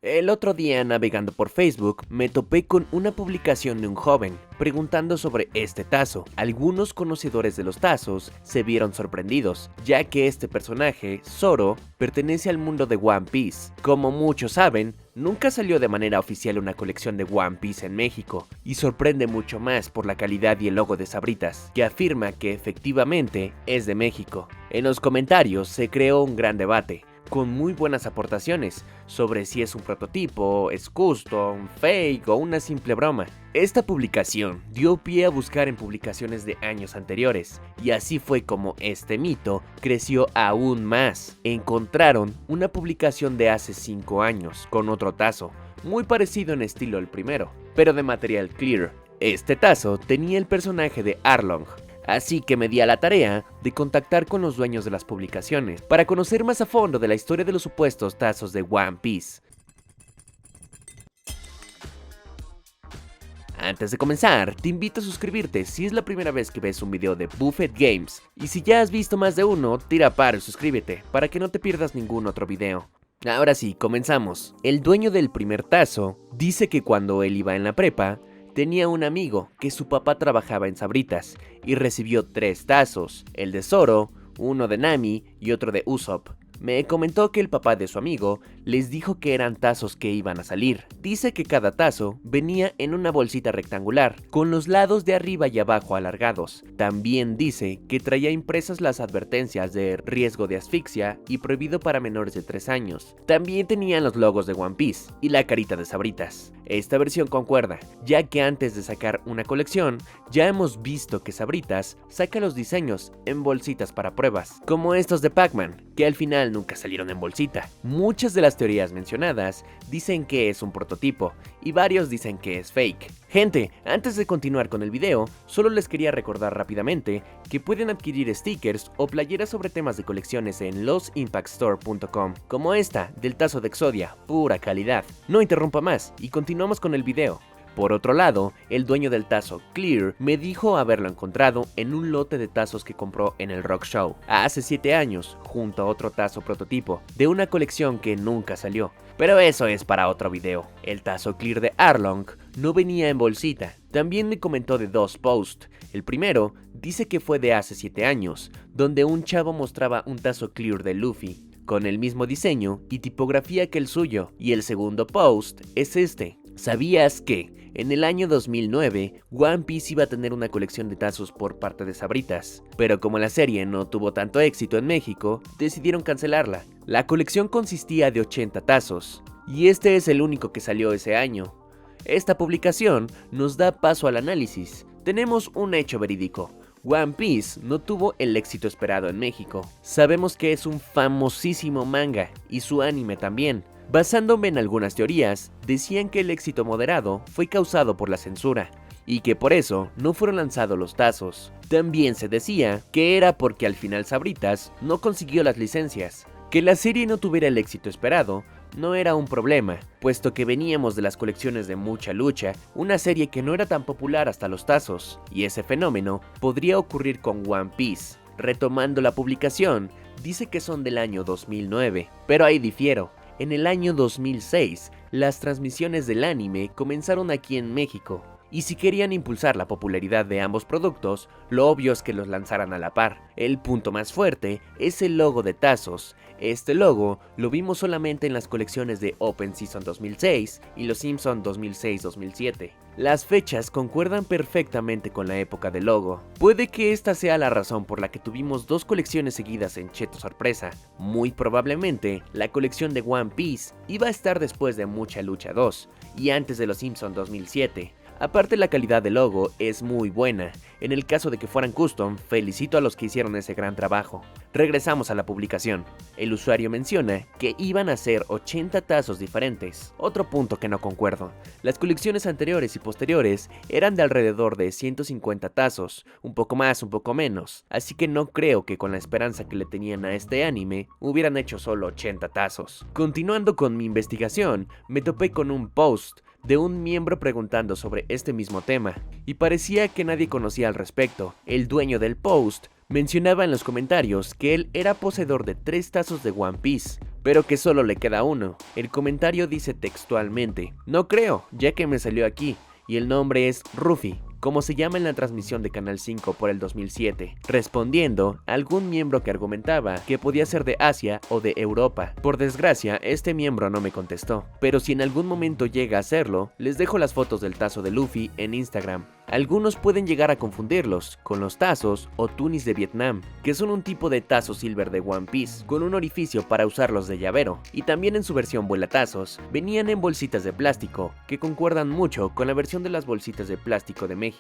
El otro día, navegando por Facebook, me topé con una publicación de un joven preguntando sobre este tazo. Algunos conocedores de los tazos se vieron sorprendidos, ya que este personaje, Zoro, pertenece al mundo de One Piece. Como muchos saben, nunca salió de manera oficial una colección de One Piece en México, y sorprende mucho más por la calidad y el logo de Sabritas, que afirma que efectivamente es de México. En los comentarios se creó un gran debate, con muy buenas aportaciones sobre si es un prototipo, es custom, fake o una simple broma. Esta publicación dio pie a buscar en publicaciones de años anteriores, y así fue como este mito creció aún más. Encontraron una publicación de hace 5 años con otro tazo, muy parecido en estilo al primero, pero de material clear. Este tazo tenía el personaje de Arlong, así que me di a la tarea de contactar con los dueños de las publicaciones para conocer más a fondo de la historia de los supuestos tazos de One Piece. Antes de comenzar, te invito a suscribirte si es la primera vez que ves un video de Buffet Games, y si ya has visto más de uno, tira paro y suscríbete para que no te pierdas ningún otro video. Ahora sí, comenzamos. El dueño del primer tazo dice que cuando él iba en la prepa, tenía un amigo que su papá trabajaba en Sabritas y recibió 3 tazos, el de Zoro, uno de Nami y otro de Usopp. Me comentó que el papá de su amigo les dijo que eran tazos que iban a salir. Dice que cada tazo venía en una bolsita rectangular, con los lados de arriba y abajo alargados. También dice que traía impresas las advertencias de riesgo de asfixia y prohibido para menores de 3 años. También tenían los logos de One Piece y la carita de Sabritas. Esta versión concuerda, ya que antes de sacar una colección, ya hemos visto que Sabritas saca los diseños en bolsitas para pruebas, como estos de Pac-Man, que al final nunca salieron en bolsita. Muchas de las teorías mencionadas dicen que es un prototipo, y varios dicen que es fake. Gente, antes de continuar con el video, solo les quería recordar rápidamente que pueden adquirir stickers o playeras sobre temas de colecciones en losimpactstore.com, como esta del tazo de Exodia, pura calidad. No interrumpa más y continuamos con el video. Por otro lado, el dueño del tazo, Clear, me dijo haberlo encontrado en un lote de tazos que compró en el Rock Show hace 7 años, junto a otro tazo prototipo de una colección que nunca salió. Pero eso es para otro video. El tazo Clear de Arlong no venía en bolsita. También me comentó de 2 posts. El primero dice que fue de hace 7 años, donde un chavo mostraba un tazo Clear de Luffy, con el mismo diseño y tipografía que el suyo. Y el segundo post es este. ¿Sabías que en el año 2009 One Piece iba a tener una colección de tazos por parte de Sabritas? Pero como la serie no tuvo tanto éxito en México, decidieron cancelarla. La colección consistía de 80 tazos, y este es el único que salió ese año. Esta publicación nos da paso al análisis. Tenemos un hecho verídico. One Piece no tuvo el éxito esperado en México. Sabemos que es un famosísimo manga, y su anime también. Basándome en algunas teorías, decían que el éxito moderado fue causado por la censura, y que por eso no fueron lanzados los tazos. También se decía que era porque al final Sabritas no consiguió las licencias. Que la serie no tuviera el éxito esperado no era un problema, puesto que veníamos de las colecciones de Mucha Lucha, una serie que no era tan popular hasta los tazos, y ese fenómeno podría ocurrir con One Piece. Retomando la publicación, dice que son del año 2009, pero ahí difiero. En el año 2006, las transmisiones del anime comenzaron aquí en México, y si querían impulsar la popularidad de ambos productos, lo obvio es que los lanzaran a la par. El punto más fuerte es el logo de tazos. Este logo lo vimos solamente en las colecciones de Open Season 2006 y Los Simpson 2006-2007. Las fechas concuerdan perfectamente con la época del logo. Puede que esta sea la razón por la que tuvimos 2 colecciones seguidas en Cheto Sorpresa. Muy probablemente, la colección de One Piece iba a estar después de Mucha Lucha 2 y antes de Los Simpson 2007. Aparte, la calidad del logo es muy buena. En el caso de que fueran custom, felicito a los que hicieron ese gran trabajo. Regresamos a la publicación. El usuario menciona que iban a ser 80 tazos diferentes. Otro punto que no concuerdo. Las colecciones anteriores y posteriores eran de alrededor de 150 tazos, un poco más, un poco menos. Así que no creo que con la esperanza que le tenían a este anime, hubieran hecho solo 80 tazos. Continuando con mi investigación, me topé con un post de un miembro preguntando sobre este mismo tema, y parecía que nadie conocía al respecto. El dueño del post Mencionaba en los comentarios que él era poseedor de 3 tazos de One Piece, pero que solo le queda uno. El comentario dice textualmente: "No creo, ya que me salió aquí, y el nombre es Ruffy, como se llama en la transmisión de Canal 5 por el 2007, respondiendo a algún miembro que argumentaba que podía ser de Asia o de Europa. Por desgracia, este miembro no me contestó, pero si en algún momento llega a hacerlo, les dejo las fotos del tazo de Luffy en Instagram. Algunos pueden llegar a confundirlos con los tazos o tunis de Vietnam, que son un tipo de tazo silver de One Piece, con un orificio para usarlos de llavero, y también en su versión vuelatazos, venían en bolsitas de plástico, que concuerdan mucho con la versión de las bolsitas de plástico de México.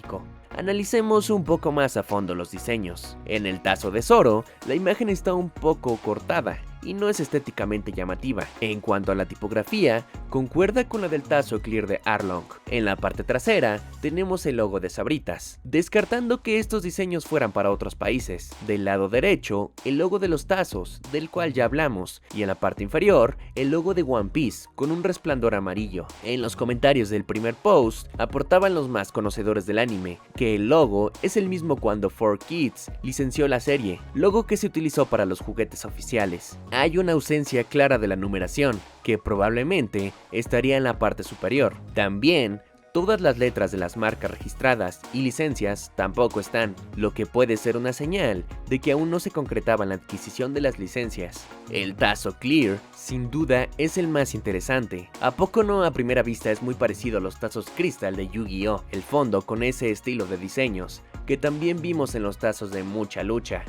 Analicemos un poco más a fondo los diseños. En el tazo de Zoro, la imagen está un poco cortada y no es estéticamente llamativa. En cuanto a la tipografía, concuerda con la del tazo Clear de Arlong. En la parte trasera tenemos el logo de Sabritas, descartando que estos diseños fueran para otros países. Del lado derecho, el logo de los tazos, del cual ya hablamos, y en la parte inferior, el logo de One Piece, con un resplandor amarillo. En los comentarios del primer post, aportaban los más conocedores del anime, que el logo es el mismo cuando 4Kids licenció la serie, logo que se utilizó para los juguetes oficiales. Hay una ausencia clara de la numeración, que probablemente estaría en la parte superior. También, todas las letras de las marcas registradas y licencias tampoco están, lo que puede ser una señal de que aún no se concretaba la adquisición de las licencias. El tazo Clear, sin duda, es el más interesante. ¿A poco no a primera vista es muy parecido a los tazos Crystal de Yu-Gi-Oh? El fondo con ese estilo de diseños, que también vimos en los tazos de Mucha Lucha.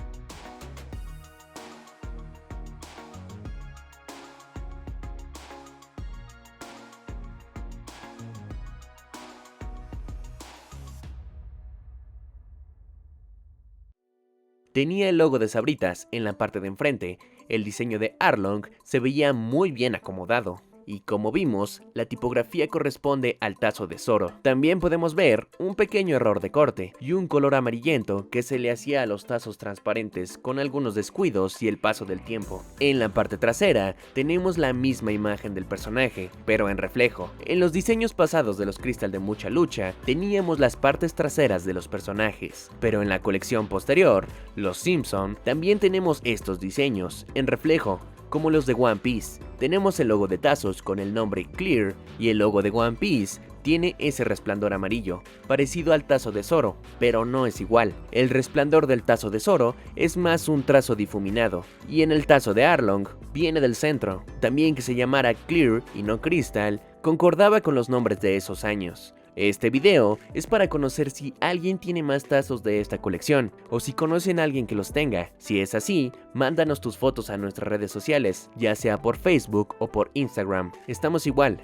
Tenía el logo de Sabritas en la parte de enfrente, el diseño de Arlong se veía muy bien acomodado. Y como vimos, la tipografía corresponde al tazo de Zoro. También podemos ver un pequeño error de corte y un color amarillento que se le hacía a los tazos transparentes con algunos descuidos y el paso del tiempo. En la parte trasera tenemos la misma imagen del personaje, pero en reflejo. En los diseños pasados de los Crystal de Mucha Lucha teníamos las partes traseras de los personajes, pero en la colección posterior, los Simpson, también tenemos estos diseños en reflejo, como los de One Piece. Tenemos el logo de tazos con el nombre Clear y el logo de One Piece tiene ese resplandor amarillo, parecido al tazo de Zoro, pero no es igual. El resplandor del tazo de Zoro es más un trazo difuminado, y en el tazo de Arlong viene del centro. También que se llamara Clear y no Crystal, concordaba con los nombres de esos años. Este video es para conocer si alguien tiene más tazos de esta colección, o si conocen a alguien que los tenga. Si es así, mándanos tus fotos a nuestras redes sociales, ya sea por Facebook o por Instagram. Estamos igual,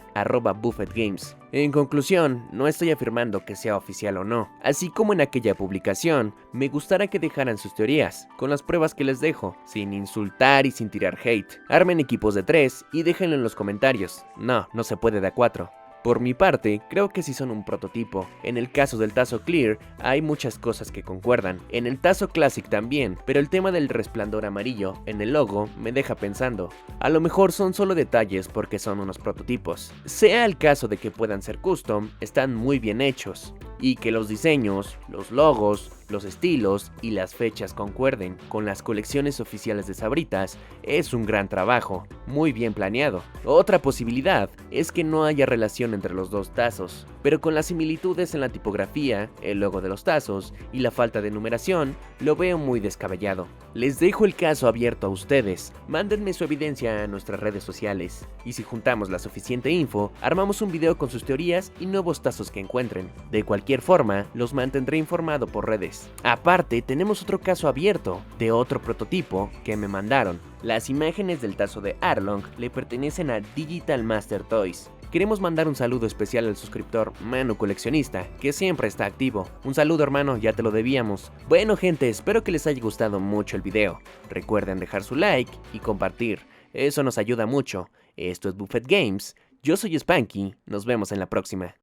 @BuffettGames. En conclusión, no estoy afirmando que sea oficial o no. Así como en aquella publicación, me gustaría que dejaran sus teorías, con las pruebas que les dejo, sin insultar y sin tirar hate. Armen equipos de 3 y déjenlo en los comentarios. No se puede de a 4. Por mi parte, creo que sí son un prototipo. En el caso del tazo Clear, hay muchas cosas que concuerdan. En el tazo Classic también, pero el tema del resplandor amarillo en el logo me deja pensando. A lo mejor son solo detalles porque son unos prototipos. Sea el caso de que puedan ser custom, están muy bien hechos. Y que los diseños, los logos, los estilos y las fechas concuerden con las colecciones oficiales de Sabritas es un gran trabajo, muy bien planeado. Otra posibilidad es que no haya relación entre los dos tazos, pero con las similitudes en la tipografía, el logo de los tazos y la falta de numeración, lo veo muy descabellado. Les dejo el caso abierto a ustedes, mándenme su evidencia a nuestras redes sociales, y si juntamos la suficiente info, armamos un video con sus teorías y nuevos tazos que encuentren. De cualquier forma, los mantendré informado por redes. Aparte, tenemos otro caso abierto, de otro prototipo que me mandaron. Las imágenes del tazo de Arlong le pertenecen a Digital Master Toys. Queremos mandar un saludo especial al suscriptor Manu Coleccionista, que siempre está activo. Un saludo, hermano, ya te lo debíamos. Bueno, gente, espero que les haya gustado mucho el video. Recuerden dejar su like y compartir, eso nos ayuda mucho. Esto es Buffett Games, yo soy Spanky, nos vemos en la próxima.